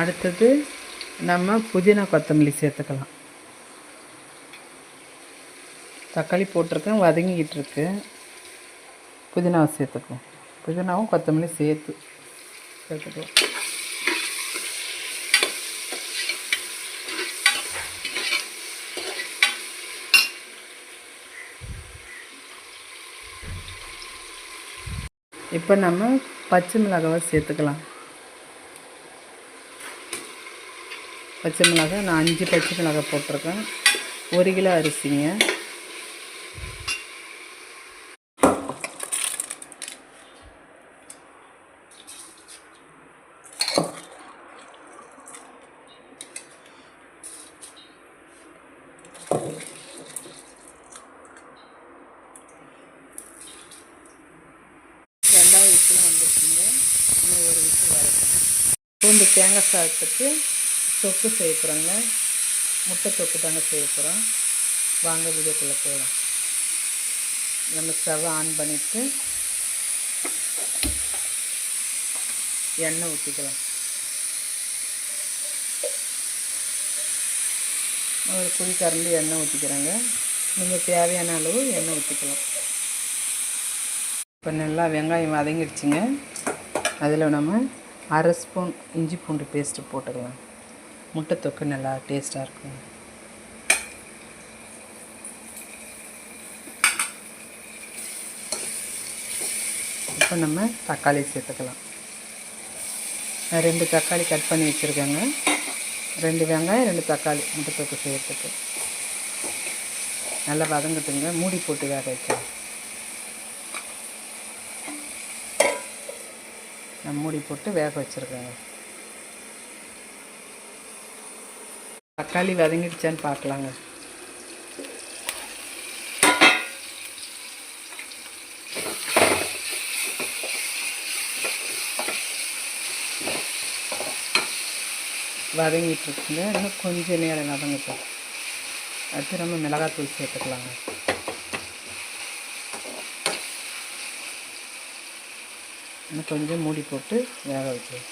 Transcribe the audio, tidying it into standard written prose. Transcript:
அடுத்தது நம்ம புதினா கொத்தமல்லி சேர்த்துக்கலாம். தக்காளி போட்டிருக்கேன், வதங்கிக்கிட்டு இருக்கு. புதினாவை சேர்த்துக்குவோம். புதினாவும் கொத்தமல்லி சேர்த்துக்குவோம். இப்போ நம்ம பச்சை மிளகாவை சேர்த்துக்கலாம். பச்சை மிளகாய் நான் 5 பச்சை மிளகாய் போட்டிருக்கேன். 1 கிலோ அரிசிங்க. ரெண்டாவது விசில் வந்துருச்சுங்க. இன்னும் ஒரு விசில் வரட்டும். பூண்டு தேங்காய் சாதத்துக்கு தொக்கு செய்ய போகிறோங்க. முட்டை தொக்கு தாங்க செய்ய போகிறோம். வாங்க வீடியோக்குள்ளே போகலாம். நம்ம ஸ்டவ் ஆன் பண்ணிவிட்டு எண்ணெய் ஊற்றிக்கலாம். ஒரு குழி கரண்டி எண்ணெய் ஊற்றிக்கிறேங்க. நீங்கள் தேவையான அளவு எண்ணெய் ஊற்றிக்கலாம். இப்போ நல்லா வெங்காயம் வதங்கிடுச்சுங்க. அதில் நம்ம 1/2 ஸ்பூன் இஞ்சி பூண்டு பேஸ்ட்டு போட்டுக்கலாம். முட்டை தொக்கு நல்லா டேஸ்ட்டாக இருக்கும். இப்போ நம்ம தக்காளி சேர்த்துக்கலாம். நான் 2 தக்காளி கட் பண்ணி வச்சுருக்கேங்க. 2 வெங்காயம் 2 தக்காளி முட்டை தொக்கு செய்யறதுக்கு. நல்லா வதங்கட்டுங்க. மூடி போட்டு வேக வைக்கலாம். நான் மூடி போட்டு வேக வச்சுருக்கேங்க. தக்காளி வதங்கிடுச்சான்னு பார்க்கலாங்க. வதங்கிட்டுருக்குங்க. இன்னும் கொஞ்சம் நேரம் வதங்கட்டும். அடுத்து நம்ம மிளகாத்தூள் சேர்த்துக்கலாங்க. இன்னும் கொஞ்சம் மூடி போட்டு வேக வைக்கலாம்.